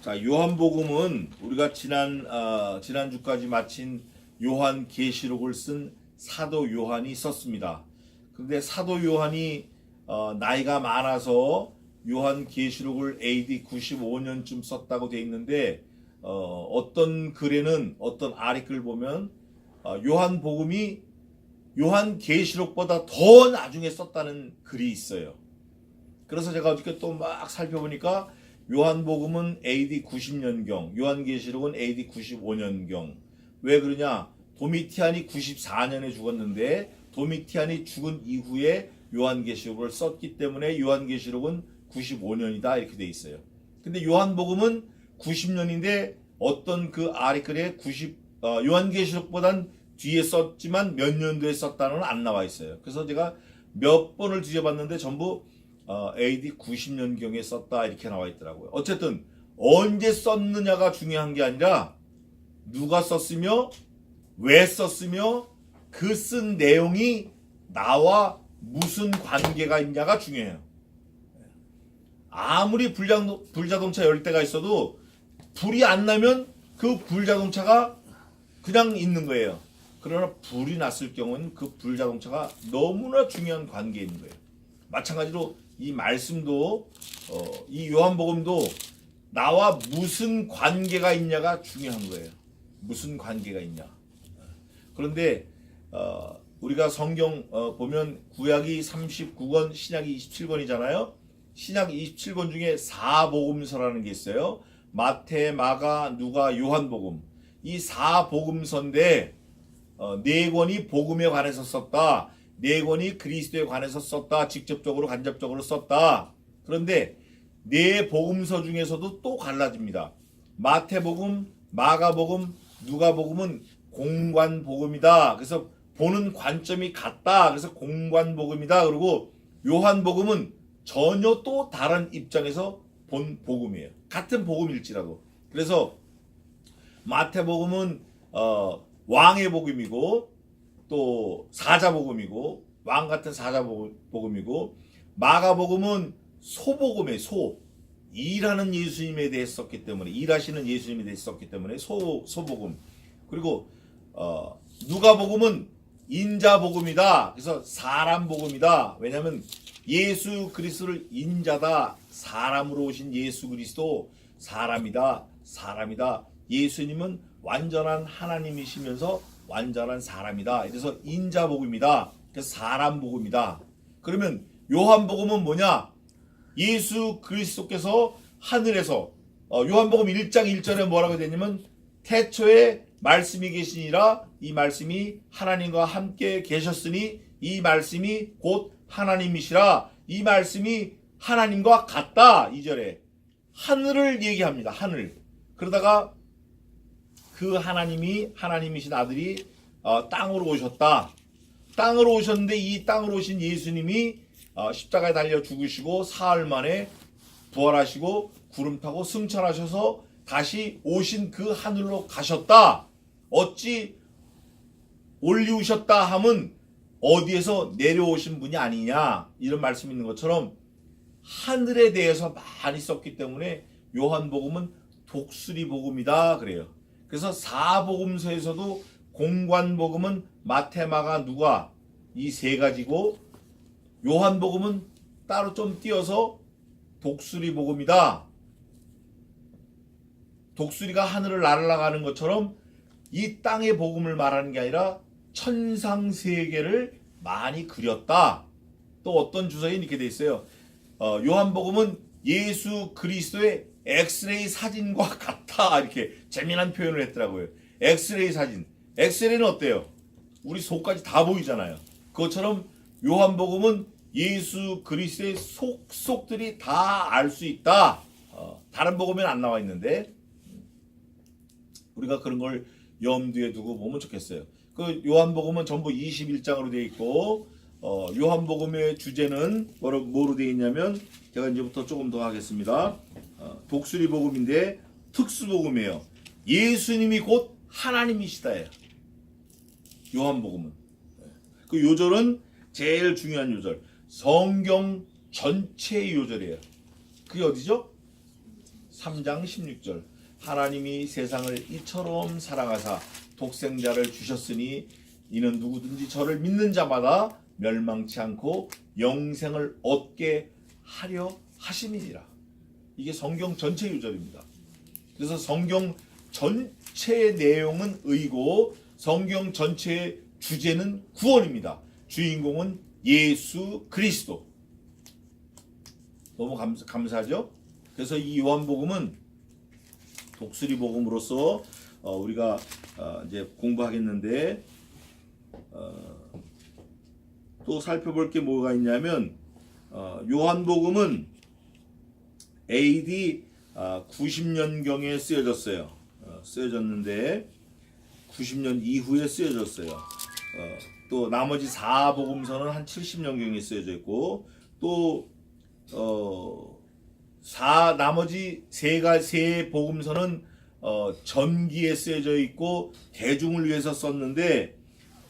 자, 요한복음은 우리가 지난주까지 마친 요한계시록을 쓴 사도 요한이 썼습니다. 그런데 사도 요한이 나이가 많아서 요한계시록을 AD 95년쯤 썼다고 돼 있는데 어떤 글에는 어떤 아리클 보면 요한복음이 요한계시록보다 더 나중에 썼다는 글이 있어요. 그래서 제가 어저께 또 막 살펴보니까 요한복음은 AD 90년경, 요한계시록은 AD 95년경. 왜 그러냐? 도미티안이 94년에 죽었는데 도미티안이 죽은 이후에 요한계시록을 썼기 때문에 요한계시록은 95년이다 이렇게 돼 있어요. 근데 요한복음은 90년인데 어떤 그 아리글에 요한계시록보단 뒤에 썼지만 몇 년도에 썼다는 안 나와 있어요. 그래서 제가 몇 번을 뒤져봤는데 전부 AD 90년경에 썼다 이렇게 나와 있더라고요. 어쨌든 언제 썼느냐가 중요한 게 아니라 누가 썼으며 왜 썼으며 그 쓴 내용이 나와 무슨 관계가 있냐가 중요해요. 아무리 불자동차 열대가 있어도 불이 안 나면 그 불자동차가 그냥 있는 거예요. 그러나 불이 났을 경우는 그 불자동차가 너무나 중요한 관계에 있는 거예요. 마찬가지로 이 말씀도 이 요한복음도 나와 무슨 관계가 있냐가 중요한 거예요. 무슨 관계가 있냐. 그런데 우리가 성경 보면 구약이 39권, 신약이 27권이잖아요. 신약 27권 중에 4복음서라는 게 있어요. 마태, 마가, 누가, 요한복음. 이 4복음서인데 4권이 복음에 관해서 썼다. 4권이 그리스도에 관해서 썼다. 직접적으로 간접적으로 썼다. 그런데 4복음서 중에서도 또 갈라집니다. 마태복음, 마가복음, 누가복음은 공관복음이다. 그래서 보는 관점이 같다. 그래서 공관복음이다. 그리고 요한복음은 전혀 또 다른 입장에서 본 복음이에요. 같은 복음일지라도. 그래서 마태복음은 왕의 복음이고 또 사자복음이고 왕 같은 사자복음이고 마가복음은 소복음의 일하는 예수님에 대해 썼기 때문에 일하시는 예수님에 대해 썼기 때문에 소복음. 그리고 누가복음은 인자복음이다. 그래서 사람복음이다. 왜냐하면 예수 그리스도를 인자다. 사람으로 오신 예수 그리스도 사람이다. 예수님은 완전한 하나님이시면서 완전한 사람이다. 그래서 인자복음이다. 그래서 사람복음이다. 그러면 요한복음은 뭐냐? 예수 그리스도께서 하늘에서 요한복음 1장 1절에 뭐라고 되냐면 태초에 말씀이 계시니라 이 말씀이 하나님과 함께 계셨으니 이 말씀이 곧 하나님이시라 이 말씀이 하나님과 같다. 2절에 하늘을 얘기합니다. 하늘. 그러다가 그 하나님이신 아들이 땅으로 오셨다. 땅으로 오셨는데 이 땅으로 오신 예수님이 십자가에 달려 죽으시고 사흘 만에 부활하시고 구름 타고 승천하셔서 다시 오신 그 하늘로 가셨다. 어찌 올리우셨다 함은 어디에서 내려오신 분이 아니냐 이런 말씀이 있는 것처럼 하늘에 대해서 많이 썼기 때문에 요한복음은 독수리 복음이다 그래요. 그래서 4복음서에서도 공관복음은 마태, 마가, 누가 이 세 가지고 요한복음은 따로 좀 띄어서 독수리 복음이다. 독수리가 하늘을 날아가는 것처럼 이 땅의 복음을 말하는 게 아니라 천상세계를 많이 그렸다. 또 어떤 주석이 이렇게 돼 있어요. 요한복음은 예수 그리스도의 엑스레이 사진과 같다. 이렇게 재미난 표현을 했더라고요. 엑스레이 사진. 엑스레이는 어때요? 우리 속까지 다 보이잖아요. 그것처럼 요한복음은 예수 그리스도의 속들이 다 알 수 있다. 다른 복음에는 안 나와 있는데 우리가 그런 걸 염두에 두고 보면 좋겠어요. 그 요한복음은 전부 21장으로 되어 있고 요한복음의 주제는 뭐로 되어 있냐면 제가 이제부터 조금 더 하겠습니다. 독수리 복음인데 특수복음이에요. 예수님이 곧 하나님이시다예요. 요한복음은. 그 요절은 제일 중요한 요절. 성경 전체의 요절이에요. 그게 어디죠? 3장 16절 하나님이 세상을 이처럼 사랑하사 독생자를 주셨으니 이는 누구든지 저를 믿는 자마다 멸망치 않고 영생을 얻게 하려 하심이니라. 이게 성경 전체 유절입니다. 그래서 성경 전체의 내용은 의고 성경 전체의 주제는 구원입니다. 주인공은 예수 그리스도. 너무 감사하죠? 그래서 이 요한복음은 독수리 복음으로서 우리가 이제 공부하겠는데 또 살펴볼 게 뭐가 있냐면 요한복음은 AD 90년경에 쓰여졌어요. 쓰여졌는데 90년 이후에 쓰여졌어요. 또 나머지 4복음서는 한 70년경에 쓰여져 있고 또 나머지 세 복음서는 전기에 쓰여져 있고 대중을 위해서 썼는데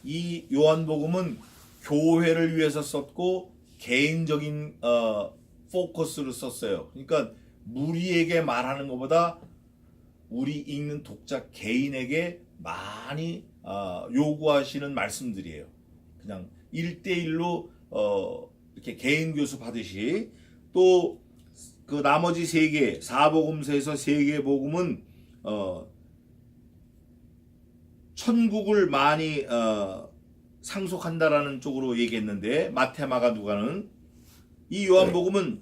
이 요한복음은 교회를 위해서 썼고 개인적인 포커스를 썼어요. 그러니까 무리에게 말하는 것보다 우리 읽는 독자 개인에게 많이 요구하시는 말씀들이에요. 그냥 1대1로 이렇게 개인 교습 하듯이. 또 그 나머지 3개 4복음서에서 3개 복음은 천국을 많이 상속한다라는 쪽으로 얘기했는데 마태, 마가, 누가는 이 요한복음은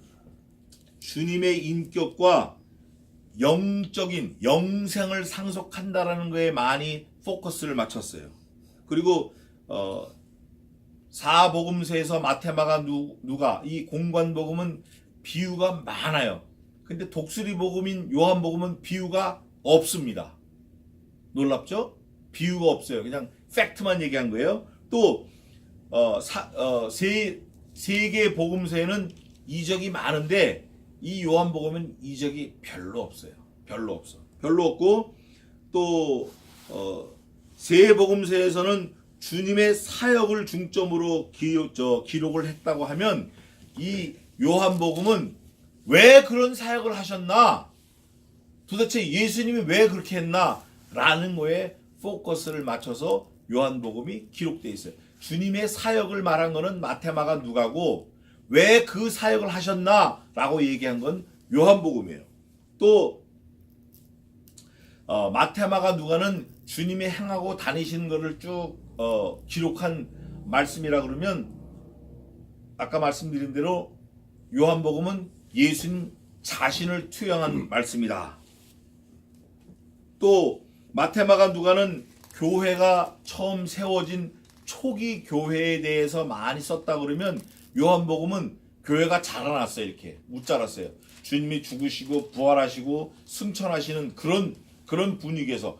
주님의 인격과 영적인 영생을 상속한다라는 거에 많이 포커스를 맞췄어요. 그리고 4복음서에서 마태, 마가, 누가 이 공관복음은 비유가 많아요. 근데 독수리 복음인 요한복음은 비유가 없습니다. 놀랍죠? 비유가 없어요. 그냥 팩트만 얘기한 거예요. 또 세 개의 복음서에는 이적이 많은데 이 요한복음은 이적이 별로 없어요. 별로 없고 또 세 복음서에서는 주님의 사역을 중점으로 기록을 했다고 하면 이 요한복음은 왜 그런 사역을 하셨나? 도대체 예수님이 왜 그렇게 했나? 라는 거에 포커스를 맞춰서 요한복음이 기록되어 있어요. 주님의 사역을 말한 거는 마태, 마가, 누가고 왜 그 사역을 하셨나? 라고 얘기한 건 요한복음이에요. 또 마태, 마가, 누가는 주님이 행하고 다니시는 것을 쭉 기록한 말씀이라 그러면 아까 말씀드린 대로 요한복음은 예수님 자신을 투영한 말씀이다. 또 마태, 마가, 누가는 교회가 처음 세워진 초기 교회에 대해서 많이 썼다 그러면 요한복음은 교회가 자라났어요. 이렇게 못 자랐어요. 주님이 죽으시고 부활하시고 승천하시는 그런 분위기에서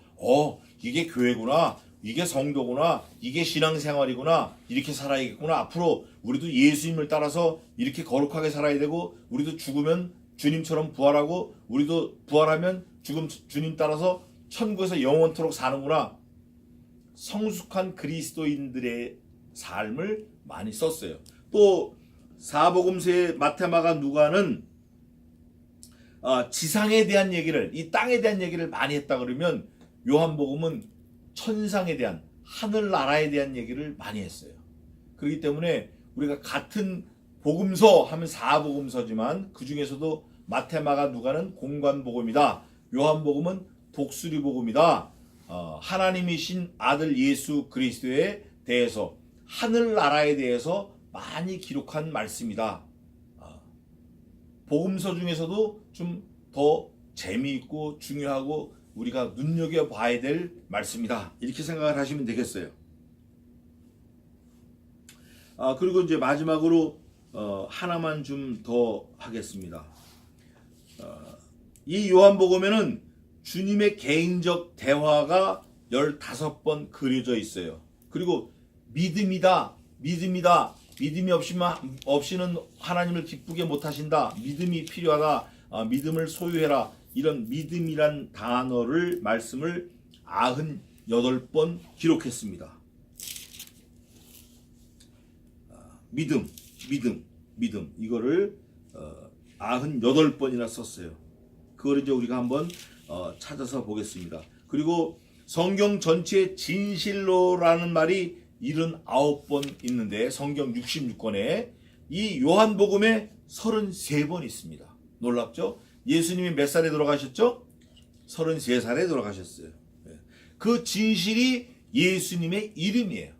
이게 교회구나, 이게 성도구나, 이게 신앙생활이구나, 이렇게 살아야겠구나. 앞으로 우리도 예수님을 따라서 이렇게 거룩하게 살아야 되고, 우리도 죽으면 주님처럼 부활하고, 우리도 부활하면 주님 따라서 천국에서 영원토록 사는구나. 성숙한 그리스도인들의 삶을 많이 썼어요. 또 사복음서의 마태, 마가, 누가는 지상에 대한 얘기를, 이 땅에 대한 얘기를 많이 했다 그러면 요한복음은 천상에 대한, 하늘나라에 대한 얘기를 많이 했어요. 그렇기 때문에 우리가 같은 복음서 하면 사복음서지만 그 중에서도 마태, 마가, 누가는 공관복음이다. 요한복음은 독수리복음이다. 하나님이신 아들 예수 그리스도에 대해서, 하늘나라에 대해서 많이 기록한 말씀이다. 복음서 중에서도 좀 더 재미있고 중요하고 우리가 눈여겨봐야 될 말씀이다. 이렇게 생각을 하시면 되겠어요. 그리고 이제 마지막으로 하나만 좀 더 하겠습니다. 이 요한복음에는 주님의 개인적 대화가 15번 그려져 있어요. 그리고 믿음이다. 믿음이 없이는 하나님을 기쁘게 못하신다. 믿음이 필요하다. 믿음을 소유해라. 이런 믿음이란 단어를, 말씀을 98번 기록했습니다. 믿음 이거를 98번이나 썼어요. 그걸 이제 우리가 한번 찾아서 보겠습니다. 그리고 성경 전체에 진실로라는 말이 79번 있는데 성경 66권에 이 요한복음에 33번 있습니다. 놀랍죠? 예수님이 몇 살에 돌아가셨죠? 33살에 돌아가셨어요. 그 진실이 예수님의 이름이에요.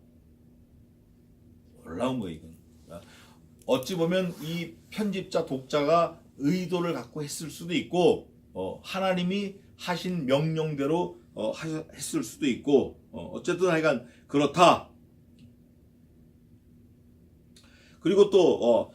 놀라운 거예요, 이건. 어찌 보면 이 편집자, 독자가 의도를 갖고 했을 수도 있고, 하나님이 하신 명령대로 했을 수도 있고, 어쨌든 하여간 그렇다. 그리고 또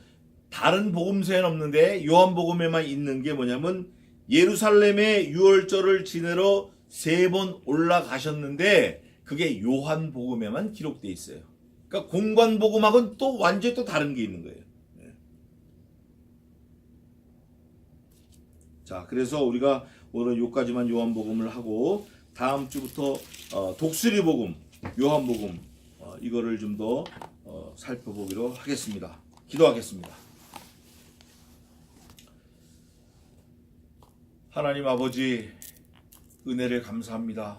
다른 복음서에는 없는데 요한복음에만 있는 게 뭐냐면 예루살렘에 유월절을 지내러 3번 올라가셨는데 그게 요한복음에만 기록되어 있어요. 그러니까 공관복음하고는 또 완전히 또 다른 게 있는 거예요. 자, 그래서 우리가 오늘은 여기까지만 요한복음을 하고 다음 주부터 독수리복음, 요한복음 이거를 좀 더 살펴보기로 하겠습니다. 기도하겠습니다. 하나님 아버지, 은혜를 감사합니다.